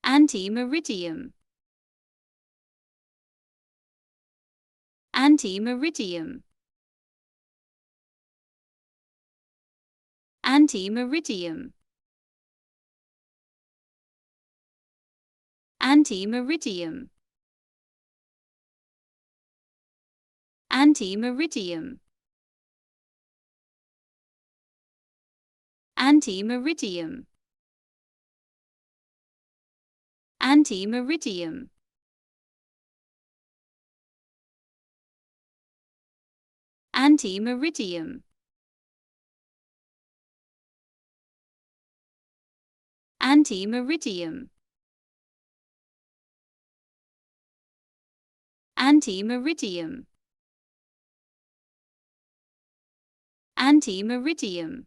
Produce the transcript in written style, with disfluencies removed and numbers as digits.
Ante Meridiem. Ante Meridiem. Ante Meridiem. Ante Meridiem. Ante Meridiem. Ante Meridiem. Ante Meridiem. Ante Meridiem. Ante Meridiem. Ante Meridiem. Ante Meridiem.